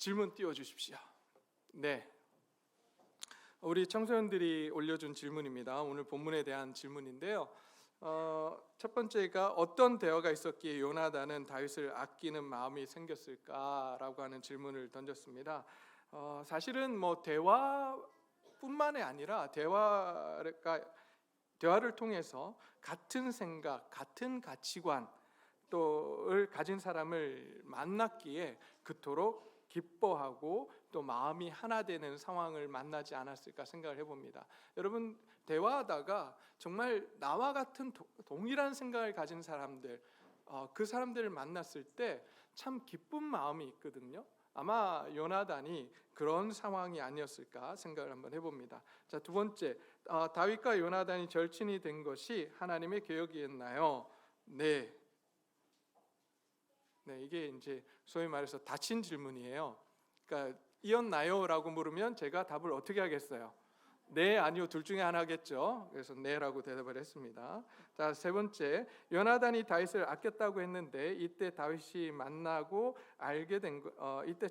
질문 띄워주십시오. 네, 우리 청소년들이 올려준 질문입니다. 오늘 본문에 대한 질문인데요. 첫 번째가 어떤 대화가 있었기에 요나단은 다윗을 아끼는 마음이 생겼을까라고 하는 질문을 던졌습니다. 사실은 뭐 대화뿐만이 아니라 대화를 통해서 같은 생각, 같은 가치관 또를 가진 사람을 만났기에 그토록 기뻐하고 또 마음이 하나 되는 상황을 만나지 않았을까 생각을 해봅니다. 여러분, 대화하다가 정말 나와 같은 동일한 생각을 가진 사람들, 그 사람들을 만났을 때 참 기쁜 마음이 있거든요. 아마 요나단이 그런 상황이 아니었을까 생각을 한번 해봅니다. 자, 두 번째, 다윗과 요나단이 절친이 된 것이 하나님의 계획이었나요? 네, 이게 이제 소위 말해서 닫힌 질문이에요. 그러니까 이었나요?라고 물으면 제가 답을 어떻게 하겠어요? 네, 아니요, 둘 중에 하나겠죠. 그래서 네라고 대답을 했습니다. 자, 세 번째, 요나단이 다윗을 아꼈다고 했는데 이때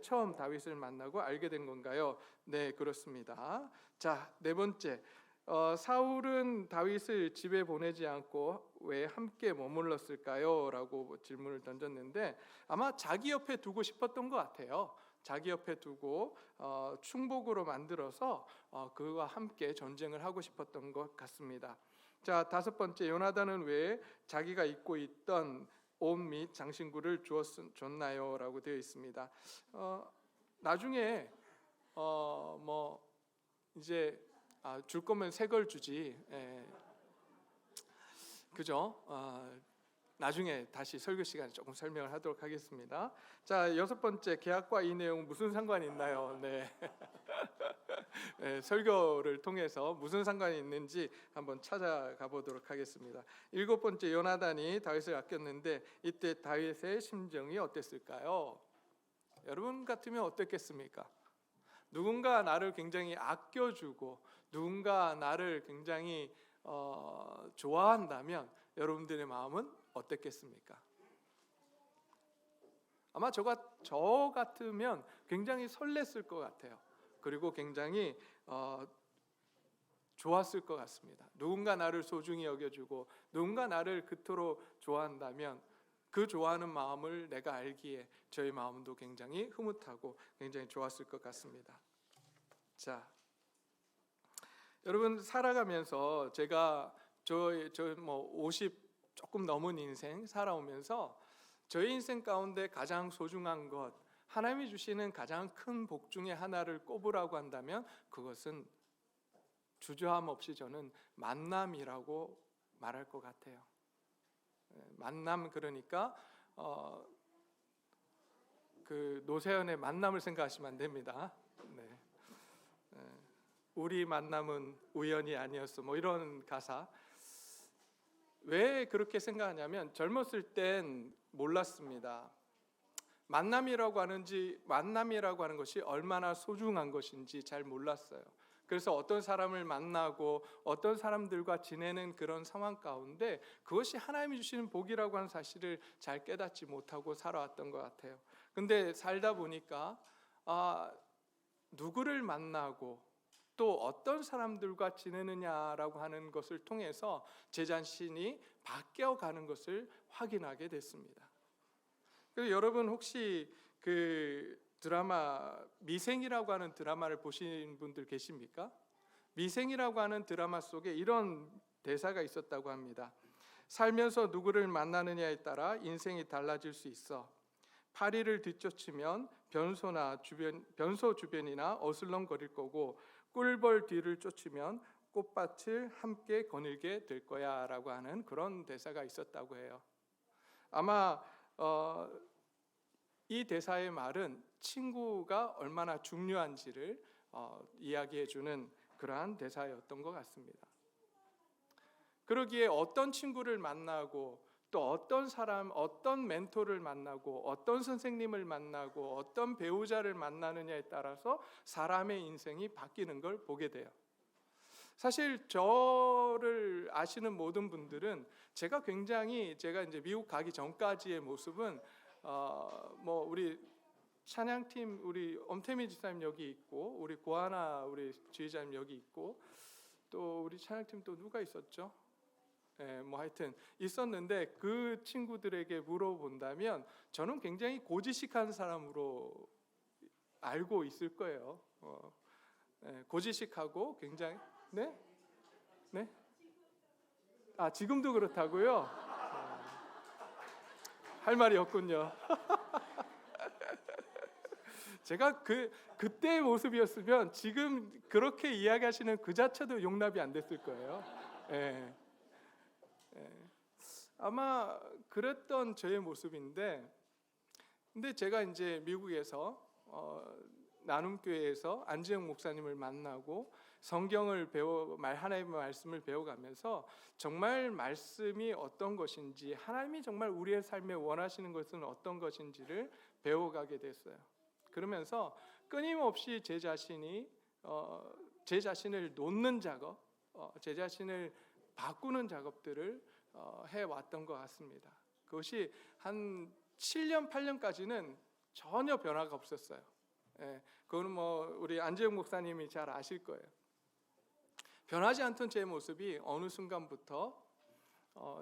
처음 다윗을 만나고 알게 된 건가요? 네, 그렇습니다. 자, 네 번째, 사울은 다윗을 집에 보내지 않고 왜 함께 머물렀을까요? 라고 질문을 던졌는데 아마 자기 옆에 두고 싶었던 것 같아요. 자기 옆에 두고 충복으로 만들어서 그와 함께 전쟁을 하고 싶었던 것 같습니다. 자, 다섯 번째, 요나단은 왜 자기가 입고 있던 옷 및 장신구를 줬나요? 라고 되어 있습니다. 나중에 뭐 이제 줄 거면 새 걸 주지. 그죠? 나중에 다시 설교 시간에 조금 설명을 하도록 하겠습니다. 자, 여섯 번째, 계약과 이 내용 무슨 상관이 있나요? 네. 네, 설교를 통해서 무슨 상관이 있는지 한번 찾아가 보도록 하겠습니다. 일곱 번째, 요나단이 다윗을 아꼈는데 이때 다윗의 심정이 어땠을까요? 여러분 같으면 어땠겠습니까? 누군가 나를 굉장히 아껴주고 누군가 나를 굉장히 좋아한다면 여러분들의 마음은 어땠겠습니까? 아마 저 같으면 굉장히 설렜을 것 같아요. 그리고 굉장히 좋았을 것 같습니다. 누군가 나를 소중히 여겨주고 누군가 나를 그토록 좋아한다면 그 좋아하는 마음을 내가 알기에 저의 마음도 굉장히 흐뭇하고 굉장히 좋았을 것 같습니다. 자, 여러분, 살아가면서 제가 저 50 조금 넘은 인생 살아오면서 저의 인생 가운데 가장 소중한 것, 하나님이 주시는 가장 큰 복 중에 하나를 꼽으라고 한다면 그것은 주저함 없이 저는 만남이라고 말할 것 같아요. 만남, 그러니까 그 노세연의 만남을 생각하시면 안 됩니다. 네. 우리 만남은 우연이 아니었어, 뭐 이런 가사. 왜 그렇게 생각하냐면 젊었을 땐 몰랐습니다. 만남이라고 하는 것이 얼마나 소중한 것인지 잘 몰랐어요. 그래서 어떤 사람을 만나고 어떤 사람들과 지내는 그런 상황 가운데 그것이 하나님이 주시는 복이라고 하는 사실을 잘 깨닫지 못하고 살아왔던 것 같아요. 근데 살다 보니까 누구를 만나고 또 어떤 사람들과 지내느냐라고 하는 것을 통해서 제 자신이 바뀌어가는 것을 확인하게 됐습니다. 그래서 여러분 혹시 그 드라마 미생이라고 하는 드라마를 보신 분들 계십니까? 미생이라고 하는 드라마 속에 이런 대사가 있었다고 합니다. 살면서 누구를 만나느냐에 따라 인생이 달라질 수 있어. 파리를 뒤쫓으면 변소 주변이나 어슬렁거릴 거고 꿀벌 뒤를 쫓으면 꽃밭을 함께 거닐게 될 거야 라고 하는 그런 대사가 있었다고 해요. 아마 이 대사의 말은 친구가 얼마나 중요한지를 이야기해주는 그러한 대사였던 것 같습니다. 그러기에 어떤 친구를 만나고 또 어떤 사람, 어떤 멘토를 만나고 어떤 선생님을 만나고 어떤 배우자를 만나느냐에 따라서 사람의 인생이 바뀌는 걸 보게 돼요. 사실 저를 아시는 모든 분들은 제가 이제 미국 가기 전까지의 모습은 우리 찬양팀 우리 엄태미 지사님 여기 있고, 우리 고하나 우리 지휘자님 여기 있고, 또 우리 찬양팀 또 누가 있었죠? 뭐 하여튼 있었는데 그 친구들에게 물어본다면 저는 굉장히 고지식한 사람으로 알고 있을 거예요. 고지식하고 굉장히 네? 지금도 그렇다고요? 할 말이 없군요. 제가 그때의 모습이었으면 지금 그렇게 이야기하시는 그 자체도 용납이 안 됐을 거예요. 아마 그랬던 저의 모습인데, 근데 제가 이제 미국에서 나눔교회에서 안지영 목사님을 만나고 성경을 하나님의 말씀을 배워가면서 정말 말씀이 어떤 것인지, 하나님이 정말 우리의 삶에 원하시는 것은 어떤 것인지를 배워가게 됐어요. 그러면서 끊임없이 제 자신을 놓는 작업, 제 자신을 바꾸는 작업들을 해왔던 것 같습니다. 그것이 한 7년, 8년까지는 전혀 변화가 없었어요. 그거는 뭐 우리 안재영 목사님이 잘 아실 거예요. 변하지 않던 제 모습이 어느 순간부터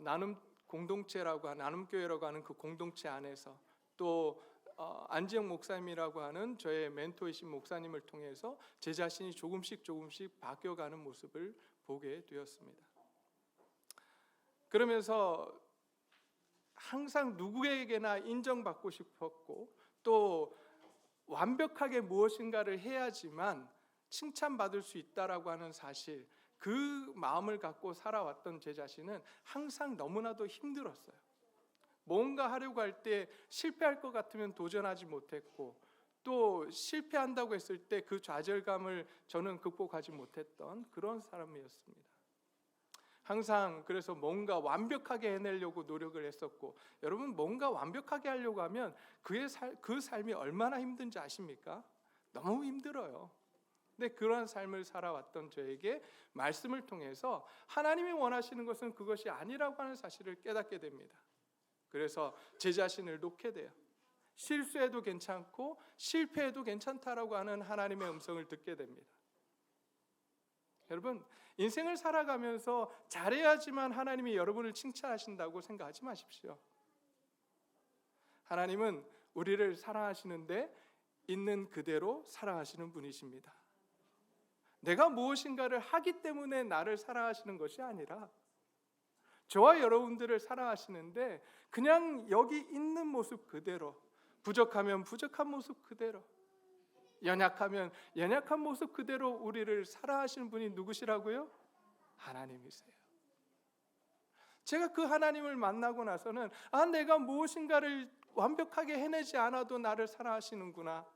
나눔 공동체라고 하는, 나눔교회라고 하는 그 공동체 안에서, 또 안지영 목사님이라고 하는 저의 멘토이신 목사님을 통해서 제 자신이 조금씩 바뀌어가는 모습을 보게 되었습니다. 그러면서 항상 누구에게나 인정받고 싶었고, 또 완벽하게 무엇인가를 해야지만 칭찬받을 수 있다라고 하는 사실, 그 마음을 갖고 살아왔던 제 자신은 항상 너무나도 힘들었어요. 뭔가 하려고 할 때 실패할 것 같으면 도전하지 못했고, 또 실패한다고 했을 때 그 좌절감을 저는 극복하지 못했던 그런 사람이었습니다. 항상 그래서 뭔가 완벽하게 해내려고 노력을 했었고, 여러분 뭔가 완벽하게 하려고 하면 그 삶이 얼마나 힘든지 아십니까? 너무 힘들어요. 근데 그러한 삶을 살아왔던 저에게 말씀을 통해서 하나님이 원하시는 것은 그것이 아니라고 하는 사실을 깨닫게 됩니다. 그래서 제 자신을 놓게 돼요. 실수해도 괜찮고 실패해도 괜찮다라고 하는 하나님의 음성을 듣게 됩니다. 여러분, 인생을 살아가면서 잘해야지만 하나님이 여러분을 칭찬하신다고 생각하지 마십시오. 하나님은 우리를 사랑하시는데 있는 그대로 사랑하시는 분이십니다. 내가 무엇인가를 하기 때문에 나를 사랑하시는 것이 아니라 저와 여러분들을 사랑하시는데 그냥 여기 있는 모습 그대로, 부족하면 부족한 모습 그대로, 연약하면 연약한 모습 그대로 우리를 사랑하시는 분이 누구시라고요? 하나님이세요. 제가 그 하나님을 만나고 나서는 내가 무엇인가를 완벽하게 해내지 않아도 나를 사랑하시는구나,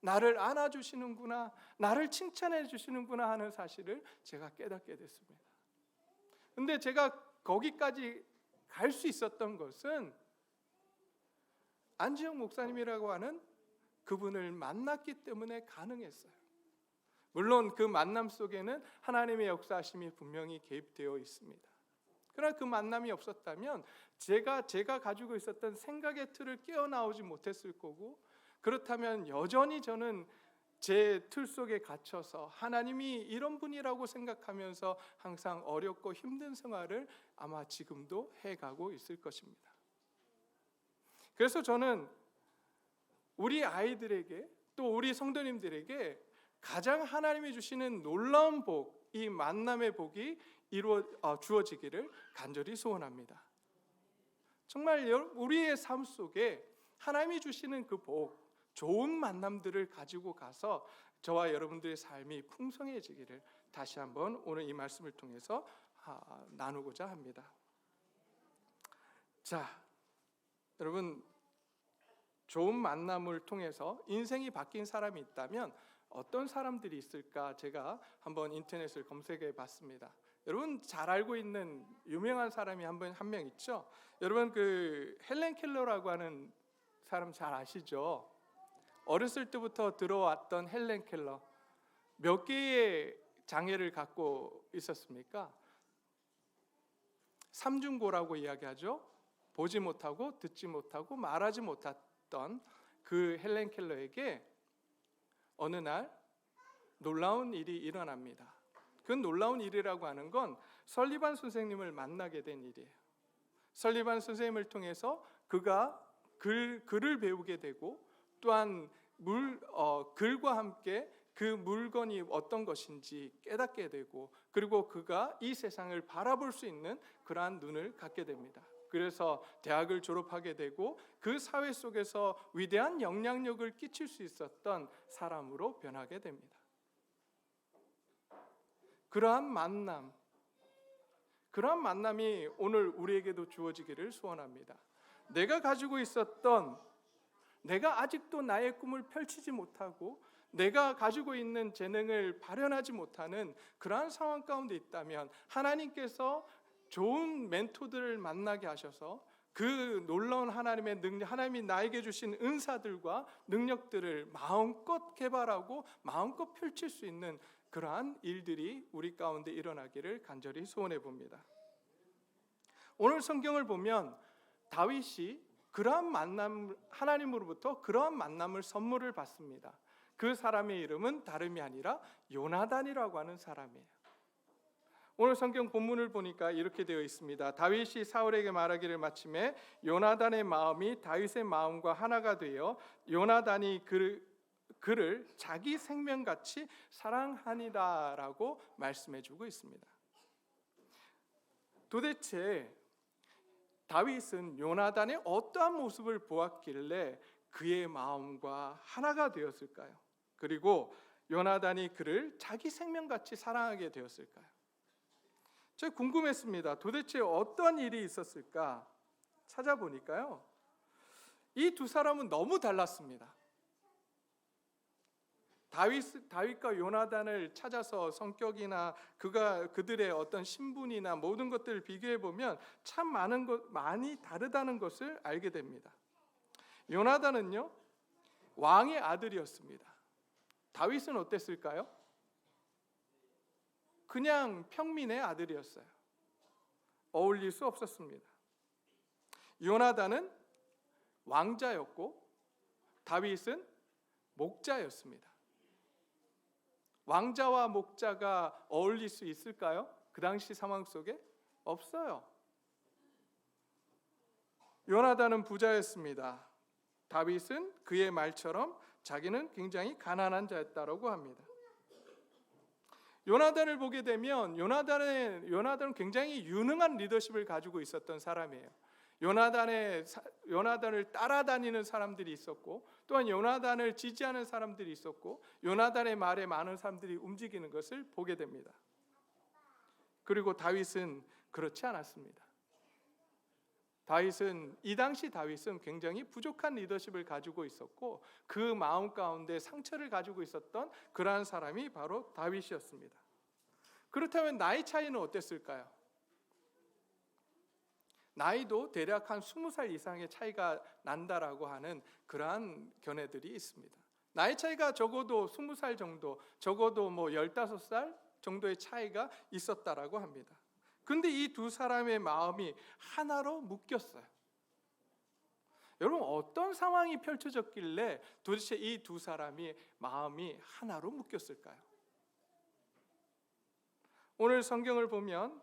나를 안아주시는구나, 나를 칭찬해 주시는구나 하는 사실을 제가 깨닫게 됐습니다. 근데 제가 거기까지 갈 수 있었던 것은 안지영 목사님이라고 하는 그분을 만났기 때문에 가능했어요. 물론 그 만남 속에는 하나님의 역사하심이 분명히 개입되어 있습니다. 그러나 그 만남이 없었다면 제가 가지고 있었던 생각의 틀을 깨어나오지 못했을 거고, 그렇다면 여전히 저는 제 틀 속에 갇혀서 하나님이 이런 분이라고 생각하면서 항상 어렵고 힘든 생활을 아마 지금도 해가고 있을 것입니다. 그래서 저는 우리 아이들에게, 또 우리 성도님들에게 가장 하나님이 주시는 놀라운 복, 이 만남의 복이 주어지기를 간절히 소원합니다. 정말 우리의 삶 속에 하나님이 주시는 그 복, 좋은 만남들을 가지고 가서 저와 여러분들의 삶이 풍성해지기를 다시 한번 오늘 이 말씀을 통해서 나누고자 합니다. 자, 여러분, 좋은 만남을 통해서 인생이 바뀐 사람이 있다면 어떤 사람들이 있을까 제가 한번 인터넷을 검색해 봤습니다. 여러분 잘 알고 있는 유명한 사람이 한 명 있죠. 여러분 그 헬렌 켈러라고 하는 사람 잘 아시죠? 어렸을 때부터 들어왔던 헬렌 켈러, 몇 개의 장애를 갖고 있었습니까? 삼중고라고 이야기하죠. 보지 못하고 듣지 못하고 말하지 못했던 그 헬렌 켈러에게 어느 날 놀라운 일이 일어납니다. 그 놀라운 일이라고 하는 건 설리반 선생님을 만나게 된 일이에요. 설리반 선생님을 통해서 그가 글을 배우게 되고 또한 글과 함께 그 물건이 어떤 것인지 깨닫게 되고 그리고 그가 이 세상을 바라볼 수 있는 그러한 눈을 갖게 됩니다. 그래서 대학을 졸업하게 되고 그 사회 속에서 위대한 영향력을 끼칠 수 있었던 사람으로 변하게 됩니다. 그러한 만남이 오늘 우리에게도 주어지기를 소원합니다. 내가 가지고 있었던, 내가 아직도 나의 꿈을 펼치지 못하고 내가 가지고 있는 재능을 발현하지 못하는 그러한 상황 가운데 있다면 하나님께서 좋은 멘토들을 만나게 하셔서 그 놀라운 하나님의 능력, 하나님이 나에게 주신 은사들과 능력들을 마음껏 개발하고 마음껏 펼칠 수 있는 그러한 일들이 우리 가운데 일어나기를 간절히 소원해 봅니다. 오늘 성경을 보면 다윗이 그러한 만남, 하나님으로부터 그러한 만남을 선물을 받습니다. 그 사람의 이름은 다름이 아니라 요나단이라고 하는 사람이에요. 오늘 성경 본문을 보니까 이렇게 되어 있습니다. 다윗이 사울에게 말하기를 마침에 요나단의 마음이 다윗의 마음과 하나가 되어 요나단이 그를 자기 생명같이 사랑하니다라고 말씀해주고 있습니다. 도대체 다윗은 요나단의 어떠한 모습을 보았길래 그의 마음과 하나가 되었을까요? 그리고 요나단이 그를 자기 생명같이 사랑하게 되었을까요? 제가 궁금했습니다. 도대체 어떤 일이 있었을까? 찾아보니까요, 이 두 사람은 너무 달랐습니다. 다윗과 요나단을 찾아서 성격이나 그들의 어떤 신분이나 모든 것들을 비교해 보면 참 많이 다르다는 것을 알게 됩니다. 요나단은요, 왕의 아들이었습니다. 다윗은 어땠을까요? 그냥 평민의 아들이었어요. 어울릴 수 없었습니다. 요나단은 왕자였고 다윗은 목자였습니다. 왕자와 목자가 어울릴 수 있을까요? 그 당시 상황 속에 없어요. 요나단은 부자였습니다. 다윗은 그의 말처럼 자기는 굉장히 가난한 자였다고 합니다. 요나단을 보게 되면 요나단은 굉장히 유능한 리더십을 가지고 있었던 사람이에요. 요나단을 따라다니는 사람들이 있었고 또한 요나단을 지지하는 사람들이 있었고 요나단의 말에 많은 사람들이 움직이는 것을 보게 됩니다. 그리고 다윗은 그렇지 않았습니다. 이 당시 다윗은 굉장히 부족한 리더십을 가지고 있었고 그 마음 가운데 상처를 가지고 있었던 그러한 사람이 바로 다윗이었습니다. 그렇다면 나이 차이는 어땠을까요? 나이도 대략 한 20살 이상의 차이가 난다라고 하는 그러한 견해들이 있습니다. 나이 차이가 적어도 20살 정도, 적어도 15살 정도의 차이가 있었다라고 합니다. 근데 이 두 사람의 마음이 하나로 묶였어요. 여러분, 어떤 상황이 펼쳐졌길래 도대체 이 두 사람이 마음이 하나로 묶였을까요? 오늘 성경을 보면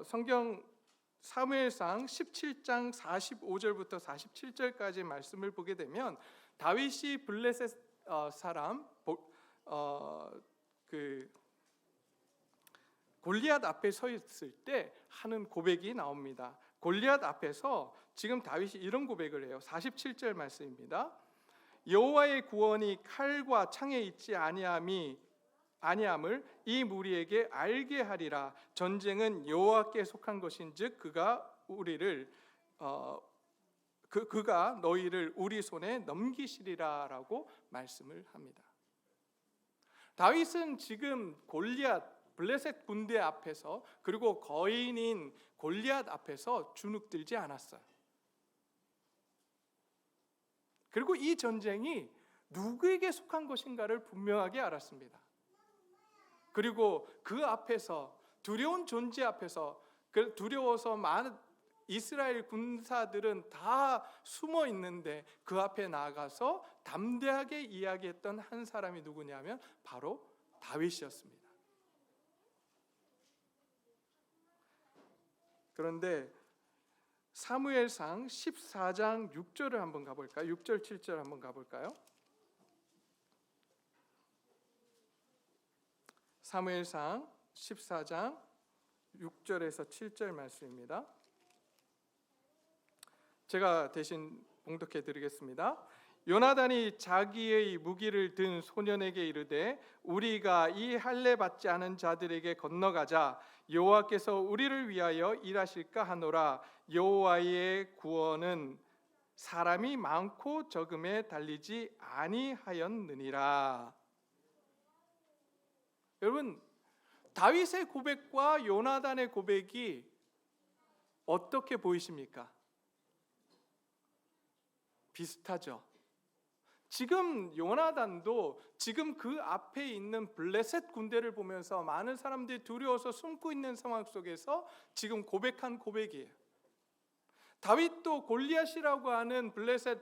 성경 사무엘상 17장 45절부터 47절까지 말씀을 보게 되면 다윗이 블레셋 사람 골리앗 앞에 서 있을 때 하는 고백이 나옵니다. 골리앗 앞에서 지금 다윗이 이런 고백을 해요. 47절 말씀입니다. 여호와의 구원이 칼과 창에 있지 아니함을 이 무리에게 알게 하리라. 전쟁은 여호와께 속한 것인즉 그가 너희를 우리 손에 넘기시리라라고 말씀을 합니다. 다윗은 지금 블레셋 군대 앞에서 그리고 거인인 골리앗 앞에서 주눅들지 않았어요. 그리고 이 전쟁이 누구에게 속한 것인가를 분명하게 알았습니다. 그리고 그 앞에서 두려운 존재 앞에서 두려워서 이스라엘 군사들은 다 숨어 있는데 그 앞에 나가서 담대하게 이야기했던 한 사람이 누구냐면 바로 다윗이었습니다. 그런데 사무엘상 14장 6절을 한번 가볼까요? 6절 7절 한번 가볼까요? 사무엘상 14장 6절에서 7절 말씀입니다. 제가 대신 봉독해 드리겠습니다. 요나단이 자기의 무기를 든 소년에게 이르되 우리가 이 할례 받지 않은 자들에게 건너가자. 여호와께서 우리를 위하여 일하실까 하노라. 여호와의 구원은 사람이 많고 적음에 달리지 아니하였느니라. 여러분, 다윗의 고백과 요나단의 고백이 어떻게 보이십니까? 비슷하죠. 지금 요나단도 지금 그 앞에 있는 블레셋 군대를 보면서 많은 사람들이 두려워서 숨고 있는 상황 속에서 지금 고백한 고백이에요. 다윗도 골리앗이라고 하는 블레셋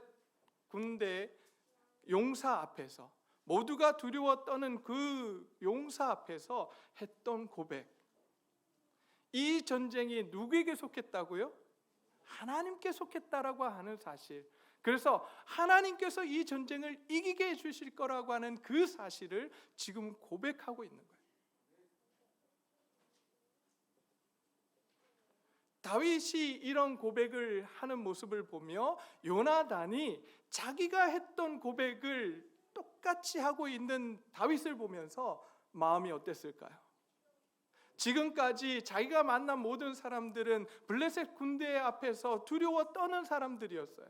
군대 용사 앞에서 모두가 두려워 떠는 그 용사 앞에서 했던 고백. 이 전쟁이 누구에게 속했다고요? 하나님께 속했다라고 하는 사실. 그래서 하나님께서 이 전쟁을 이기게 해주실 거라고 하는 그 사실을 지금 고백하고 있는 거예요. 다윗이 이런 고백을 하는 모습을 보며 요나단이 자기가 했던 고백을 똑같이 하고 있는 다윗을 보면서 마음이 어땠을까요? 지금까지 자기가 만난 모든 사람들은 블레셋 군대 앞에서 두려워 떠는 사람들이었어요.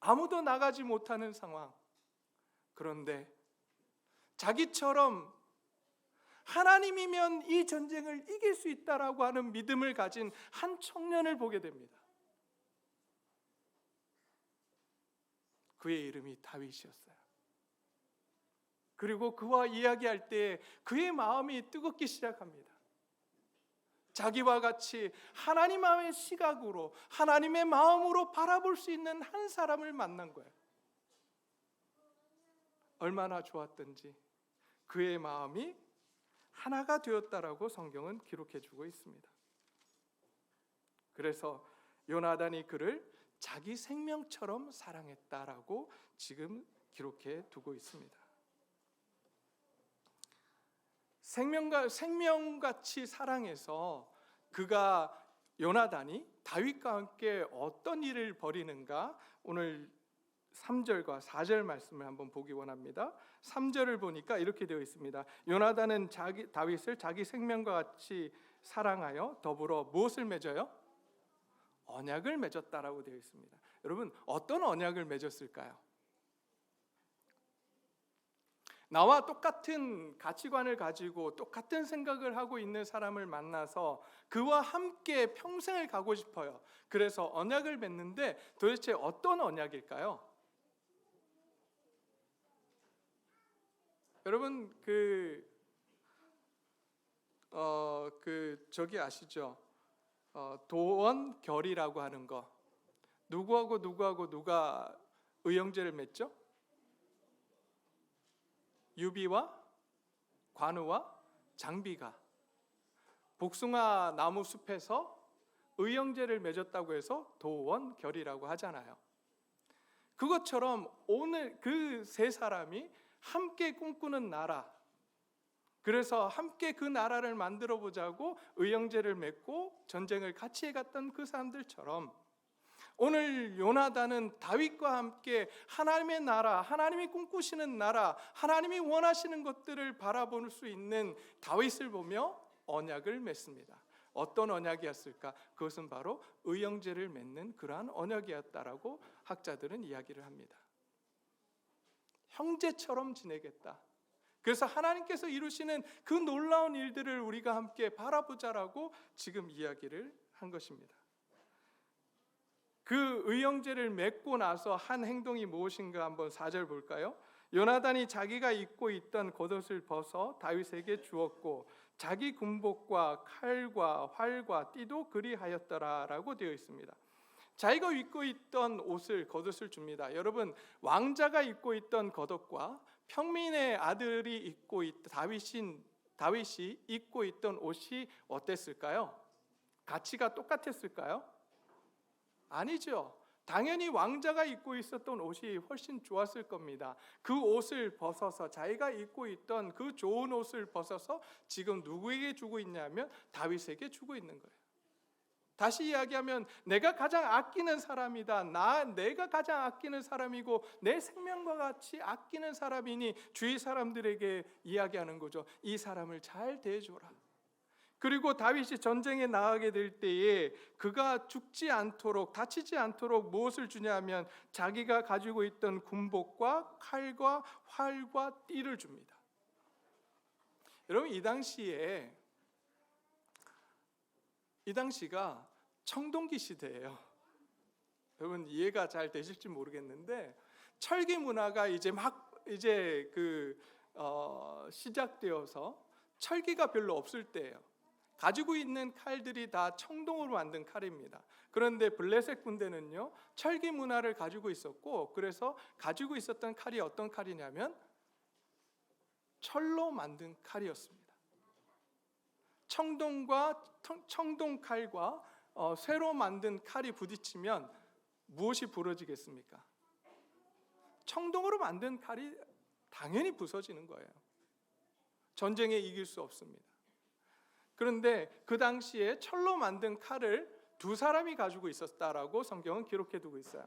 아무도 나가지 못하는 상황. 그런데 자기처럼 하나님이면 이 전쟁을 이길 수 있다라고 하는 믿음을 가진 한 청년을 보게 됩니다. 그의 이름이 다윗이었어요. 그리고 그와 이야기할 때 그의 마음이 뜨겁기 시작합니다. 자기와 같이 하나님의 시각으로 하나님의 마음으로 바라볼 수 있는 한 사람을 만난 거예요. 얼마나 좋았던지 그의 마음이 하나가 되었다라고 성경은 기록해주고 있습니다. 그래서 요나단이 그를 자기 생명처럼 사랑했다라고 지금 기록해 두고 있습니다. 생명같이 사랑해서 그가 요나단이 다윗과 함께 어떤 일을 벌이는가 오늘 3절과 4절 말씀을 한번 보기 원합니다. 3절을 보니까 이렇게 되어 있습니다. 요나단은 다윗을 자기 생명과 같이 사랑하여 더불어 무엇을 맺어요? 언약을 맺었다라고 되어 있습니다. 여러분, 어떤 언약을 맺었을까요? 나와 똑같은 가치관을 가지고 똑같은 생각을 하고 있는 사람을 만나서 그와 함께 평생을 가고 싶어요. 그래서 언약을 맺는데 도대체 어떤 언약일까요? 여러분 저기 아시죠? 도원결이라고 하는 거. 누구하고 누가 의형제를 맺죠? 유비와 관우와 장비가 복숭아 나무 숲에서 의형제를 맺었다고 해서 도원결이라고 하잖아요. 그것처럼 오늘 그 세 사람이 함께 꿈꾸는 나라, 그래서 함께 그 나라를 만들어 보자고 의형제를 맺고 전쟁을 같이 해갔던 그 사람들처럼 오늘 요나단은 다윗과 함께 하나님의 나라, 하나님이 꿈꾸시는 나라, 하나님이 원하시는 것들을 바라볼 수 있는 다윗을 보며 언약을 맺습니다. 어떤 언약이었을까? 그것은 바로 의형제를 맺는 그러한 언약이었다라고 학자들은 이야기를 합니다. 형제처럼 지내겠다. 그래서 하나님께서 이루시는 그 놀라운 일들을 우리가 함께 바라보자라고 지금 이야기를 한 것입니다. 그 의형제를 맺고 나서 한 행동이 무엇인가 한번 4절 볼까요? 요나단이 자기가 입고 있던 겉옷을 벗어 다윗에게 주었고 자기 군복과 칼과 활과 띠도 그리하였더라라고 되어 있습니다. 자기가 입고 있던 겉옷을 줍니다. 여러분, 왕자가 입고 있던 겉옷과 평민의 아들이 다윗이 입고 있던 옷이 어땠을까요? 가치가 똑같았을까요? 아니죠. 당연히 왕자가 입고 있었던 옷이 훨씬 좋았을 겁니다. 그 옷을 벗어서, 자기가 입고 있던 그 좋은 옷을 벗어서 지금 누구에게 주고 있냐면 다윗에게 주고 있는 거예요. 다시 이야기하면 내가 가장 아끼는 사람이다. 내가 가장 아끼는 사람이고 내 생명과 같이 아끼는 사람이니 주위 사람들에게 이야기하는 거죠. 이 사람을 잘 대해줘라. 그리고 다윗이 전쟁에 나가게 될 때에 그가 죽지 않도록, 다치지 않도록 무엇을 주냐면 자기가 가지고 있던 군복과 칼과 활과 띠를 줍니다. 여러분, 이 당시가 청동기 시대예요. 여러분, 이해가 잘 되실지 모르겠는데 철기 문화가 시작되어서 철기가 별로 없을 때예요. 가지고 있는 칼들이 다 청동으로 만든 칼입니다. 그런데 블레셋 군대는요, 철기 문화를 가지고 있었고, 그래서 가지고 있었던 칼이 어떤 칼이냐면 철로 만든 칼이었습니다. 청동칼과 쇠로 만든 칼이 부딪히면 무엇이 부러지겠습니까? 청동으로 만든 칼이 당연히 부서지는 거예요. 전쟁에 이길 수 없습니다. 그런데 그 당시에 철로 만든 칼을 두 사람이 가지고 있었다라고 성경은 기록해 두고 있어요.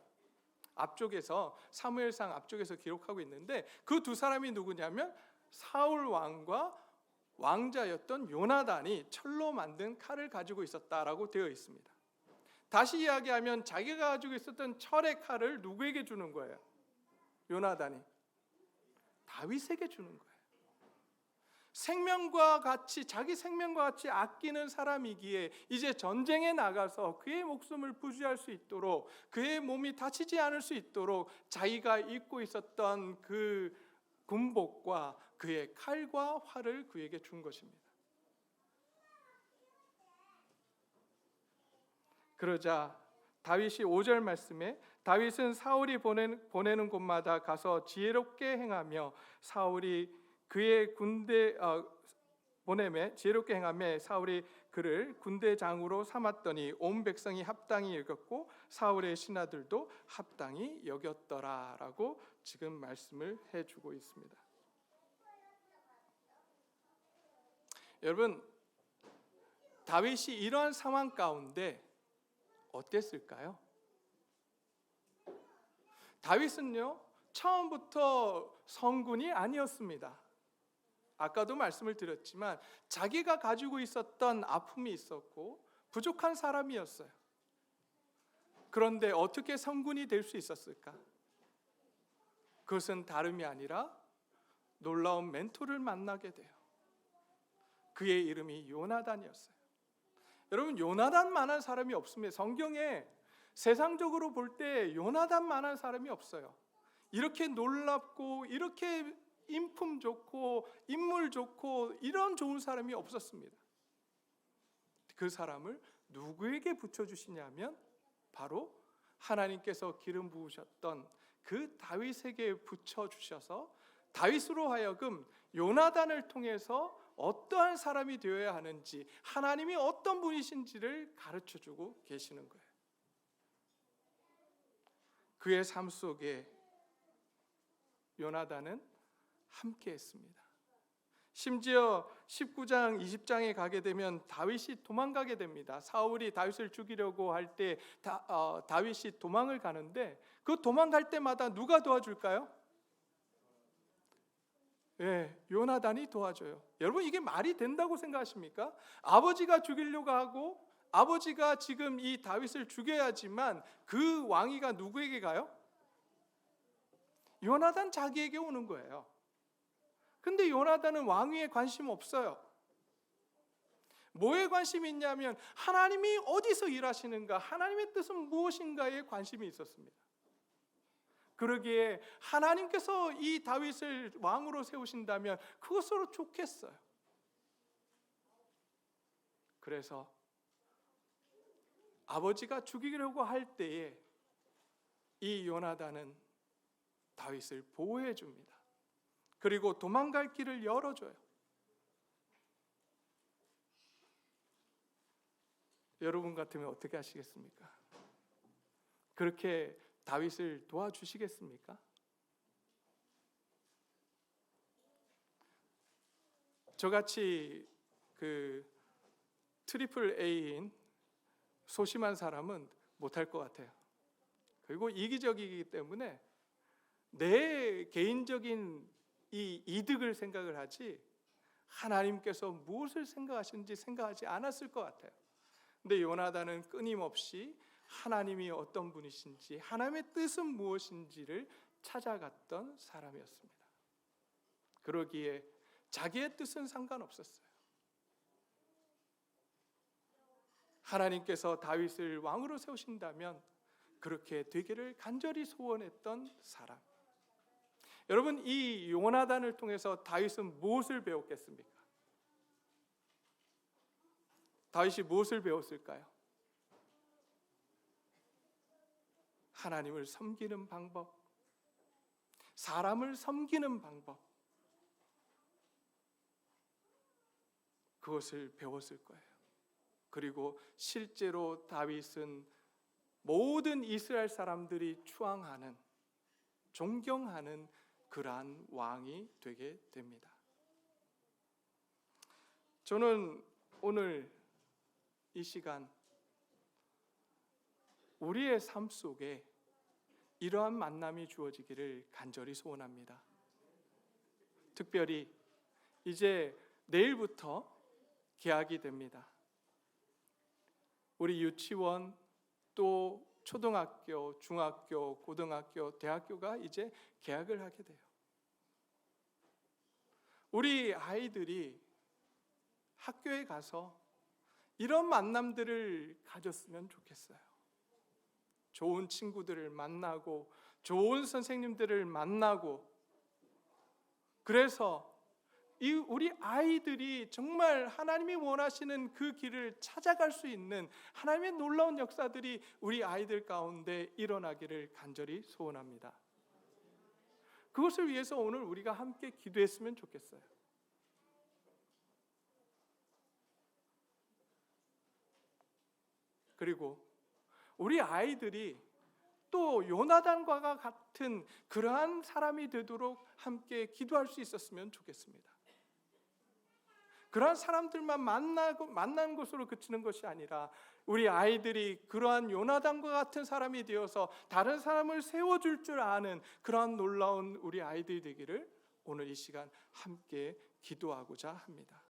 앞쪽에서, 사무엘상 앞쪽에서 기록하고 있는데 그 두 사람이 누구냐면 사울 왕과 왕자였던 요나단이 철로 만든 칼을 가지고 있었다라고 되어 있습니다. 다시 이야기하면 자기가 가지고 있었던 철의 칼을 누구에게 주는 거예요? 요나단이 다윗에게 주는 거예요. 자기 생명과 같이 아끼는 사람이기에 이제 전쟁에 나가서 그의 목숨을 부지할 수 있도록, 그의 몸이 다치지 않을 수 있도록 자기가 입고 있었던 그 군복과 그의 칼과 활을 그에게 준 것입니다. 그러자 다윗이 5절 말씀에 다윗은 사울이 보내는 곳마다 가서 지혜롭게 행하며 그의 군대 보내매 지혜롭게 행하며 사울이 그를 군대장으로 삼았더니 온 백성이 합당히 여겼고 사울의 신하들도 합당히 여겼더라라고 지금 말씀을 해주고 있습니다. 여러분, 다윗이 이러한 상황 가운데 어땠을까요? 다윗은요, 처음부터 성군이 아니었습니다. 아까도 말씀을 드렸지만 자기가 가지고 있었던 아픔이 있었고 부족한 사람이었어요. 그런데 어떻게 성군이 될 수 있었을까? 그것은 다름이 아니라 놀라운 멘토를 만나게 돼요. 그의 이름이 요나단이었어요. 여러분, 요나단만한 사람이 없습니다. 성경에 세상적으로 볼 때 요나단만한 사람이 없어요. 이렇게 놀랍고 이렇게 인품 좋고 인물 좋고 이런 좋은 사람이 없었습니다. 그 사람을 누구에게 붙여주시냐면 바로 하나님께서 기름 부으셨던 그 다윗에게 붙여주셔서 다윗으로 하여금 요나단을 통해서 어떠한 사람이 되어야 하는지, 하나님이 어떤 분이신지를 가르쳐주고 계시는 거예요. 그의 삶 속에 요나단은 함께했습니다. 심지어 19장, 20장에 가게 되면 다윗이 도망가게 됩니다. 사울이 다윗을 죽이려고 할 때 다윗이 도망을 가는데 그 도망갈 때마다 누가 도와줄까요? 요나단이 도와줘요. 여러분, 이게 말이 된다고 생각하십니까? 아버지가 죽이려고 하고 아버지가 지금 이 다윗을 죽여야지만 그 왕위가 누구에게 가요? 요나단 자기에게 오는 거예요. 근데 요나단은 왕위에 관심 없어요. 뭐에 관심이 있냐면 하나님이 어디서 일하시는가, 하나님의 뜻은 무엇인가에 관심이 있었습니다. 그러기에 하나님께서 이 다윗을 왕으로 세우신다면 그것으로 좋겠어요. 그래서 아버지가 죽이려고 할 때에 이 요나단은 다윗을 보호해 줍니다. 그리고 도망갈 길을 열어줘요. 여러분 같으면 어떻게 하시겠습니까? 그렇게 다윗을 도와주시겠습니까? 저같이 트리플 A인 소심한 사람은 못할 것 같아요. 그리고 이기적이기 때문에 내 개인적인 이 이득을 생각을 하지 하나님께서 무엇을 생각하시는지 생각하지 않았을 것 같아요. 근데 요나단은 끊임없이 하나님이 어떤 분이신지, 하나님의 뜻은 무엇인지를 찾아갔던 사람이었습니다. 그러기에 자기의 뜻은 상관없었어요. 하나님께서 다윗을 왕으로 세우신다면 그렇게 되기를 간절히 소원했던 사람. 여러분, 이 요나단을 통해서 다윗은 무엇을 배웠겠습니까? 다윗이 무엇을 배웠을까요? 하나님을 섬기는 방법, 사람을 섬기는 방법, 그것을 배웠을 거예요. 그리고 실제로 다윗은 모든 이스라엘 사람들이 추앙하는, 존경하는 그러한 왕이 되게 됩니다. 저는 오늘 이 시간 우리의 삶 속에 이러한 만남이 주어지기를 간절히 소원합니다. 특별히 이제 내일부터 개학이 됩니다. 우리 유치원 또 초등학교, 중학교, 고등학교, 대학교가 이제 개학을 하게 돼요. 우리 아이들이 학교에 가서 이런 만남들을 가졌으면 좋겠어요. 좋은 친구들을 만나고 좋은 선생님들을 만나고, 그래서 우리 아이들이 정말 하나님이 원하시는 그 길을 찾아갈 수 있는 하나님의 놀라운 역사들이 우리 아이들 가운데 일어나기를 간절히 소원합니다. 그것을 위해서 오늘 우리가 함께 기도했으면 좋겠어요. 그리고 우리 아이들이 또 요나단과 같은 그러한 사람이 되도록 함께 기도할 수 있었으면 좋겠습니다. 그러한 사람들만 만난 것으로 그치는 것이 아니라 우리 아이들이 그러한 요나단과 같은 사람이 되어서 다른 사람을 세워줄 줄 아는 그러한 놀라운 우리 아이들이 되기를 오늘 이 시간 함께 기도하고자 합니다.